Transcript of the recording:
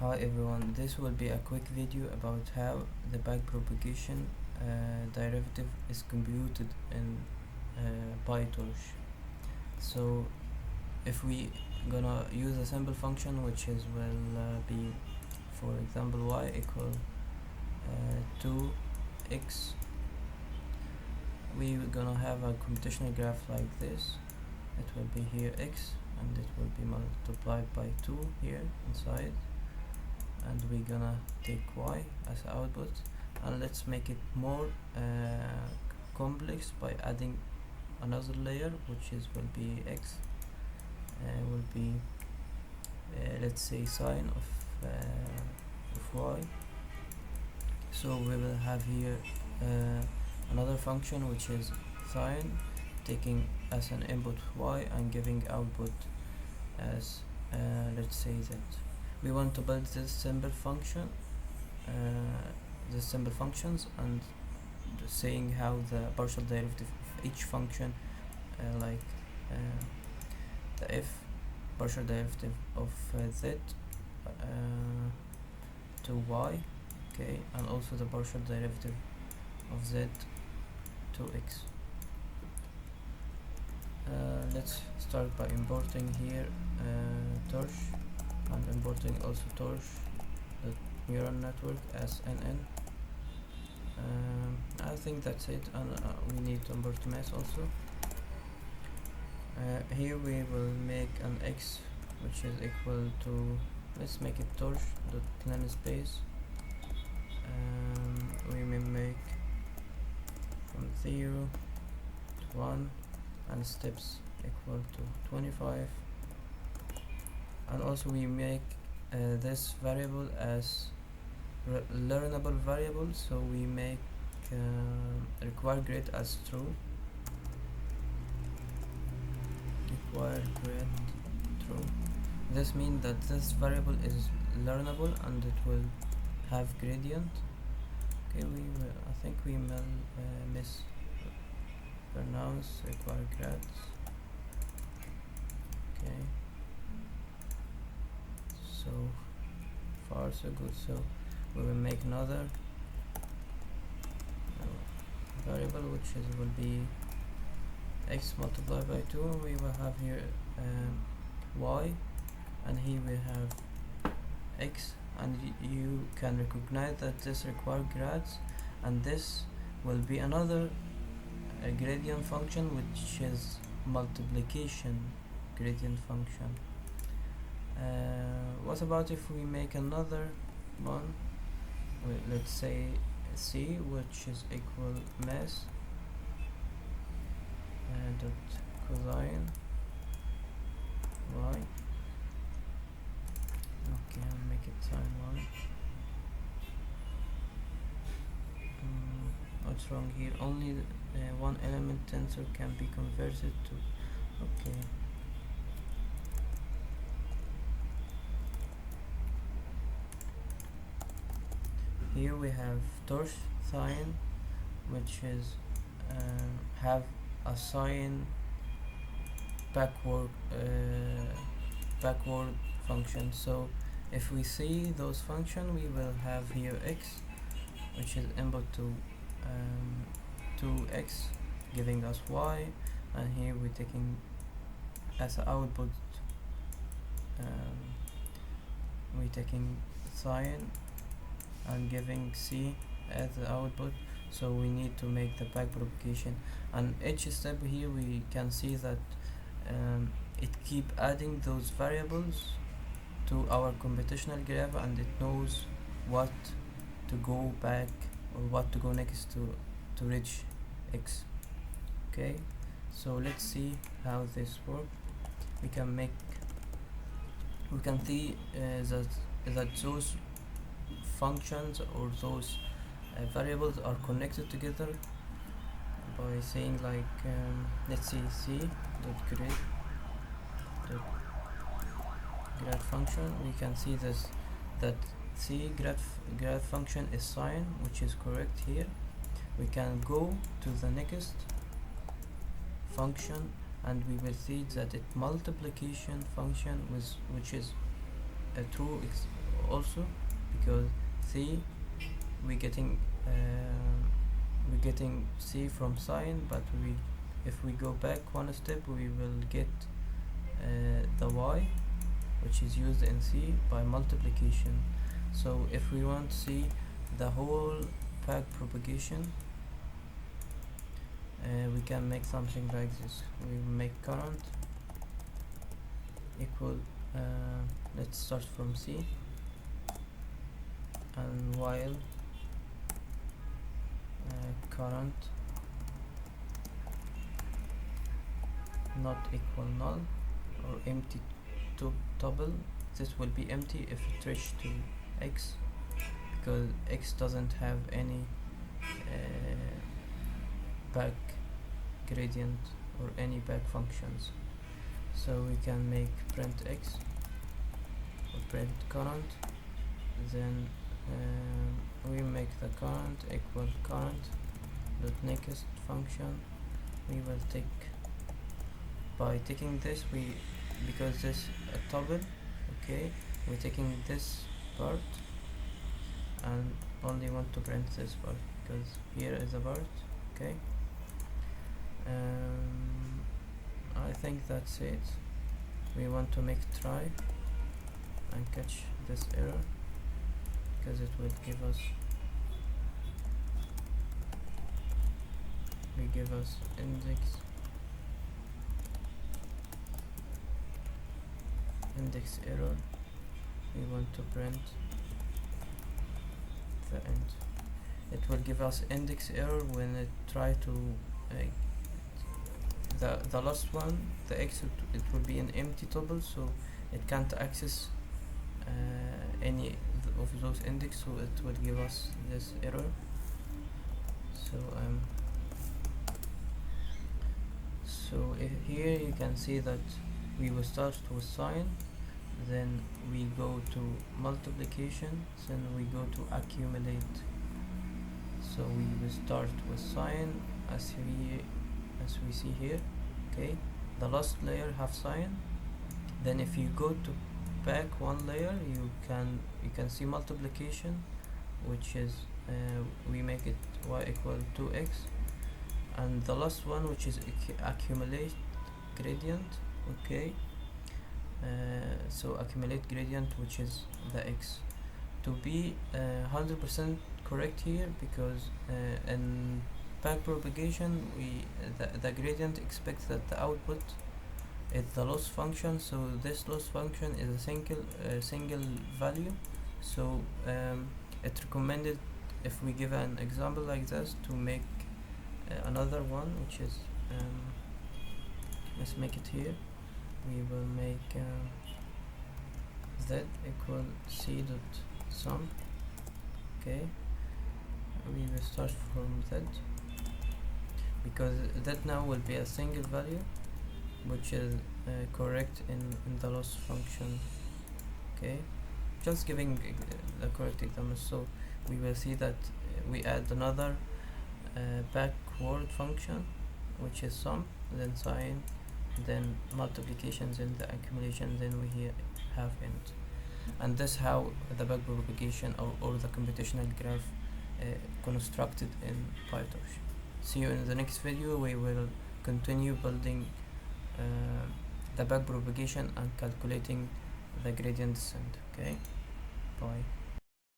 Hi everyone, this will be a quick video about how the backpropagation derivative is computed in pytorch. So if we gonna use a simple function which is will be, for example, y equal 2x, we gonna have a computational graph like this. It will be here x and it will be multiplied by 2 here inside, and we're gonna take y as output, and let's make it more complex by adding another layer, which is will be x, will be let's say sine of y. So we will have here another function which is sine, taking as an input y and giving output as let's say z. We want to build this simple function, the simple functions, and saying how the partial derivative of each function, like the f partial derivative of z to y, okay, and also the partial derivative of z to x. Let's start by importing here torch, and importing also torch the neural network as nn. I think that's it, and we need to import mass also. Here we will make an x which is equal to, let's make it torch dot clean space. We may make from 0 to 1 and steps equal to 25, and also we make this variable as learnable variable, so we make required grade as true, required grade true. This means that this variable is learnable and it will have gradient. Okay, I think we mispronounce required grades. Okay, so far so good. So we will make another variable which is will be x multiplied by 2. We will have here y, and here we have x, and you can recognize that this required grades, and this will be another gradient function which is multiplication gradient function. What about if we make another one? Let's say c, which is equal mass dot cosine y. Okay, I'll make it sine y. What's wrong here? Only one element tensor can be converted to. Okay. Here we have torch sine, which is have a sine backward function. So if we see those function, we will have here x, which is input to 2x, giving us y, and here we're taking as an output, we're taking sine and giving c as the output. So we need to make the backpropagation, and each step here we can see that it keep adding those variables to our computational graph, and it knows what to go back or what to go next to reach x. Okay, so let's see how this works. We can see that those functions or those variables are connected together by saying like let's say c dot grad function. We can see this, that c grad function is sine, which is correct here. We can go to the next function, and we will see that it multiplication function which is a true also, because C we're getting C from sine, but if we go back one step we will get the y, which is used in C, by multiplication. So if we want to see the whole back propagation, we can make something like this. We make current equal, let's start from C, and while current not equal null or empty tuple, this will be empty if it reaches to x, because x doesn't have any back gradient or any back functions. So we can make print x or print current, then we make the current equal current dot next function. We will take, by taking this, because this a tuple, okay, we're taking this part and only want to print this part, because here is a part, okay. I think that's it. We want to make try and catch this error, because it will give us index error. We want to print the end. It will give us index error when it try to the last one, the x, it will be an empty tuple, so it can't access any of those index, so it will give us this error. So here you can see that we will start with sine, then we go to multiplication, then we go to accumulate. So we will start with sine as we see here, okay. The last layer have sine, then if you go to back one layer, you can see multiplication, which is we make it y equal 2x, and the last one, which is accumulate gradient, okay. So accumulate gradient, which is the x, to be 100% correct here, because in back propagation the gradient expects that the output is the loss function, so this loss function is a single value. So it recommended, if we give an example like this, to make another one, which is let's make it here. We will make z equal c dot sum, okay. We will start from z, because that now will be a single value, which is correct in the loss function, okay. Just giving the correct example. So we will see that we add another backward function, which is sum, then sine, then multiplication, then the accumulation, then we have end. And that's how the back propagation or the computational graph constructed in pytorch. See you in the next video. We will continue building the back propagation and calculating the gradient descent, okay.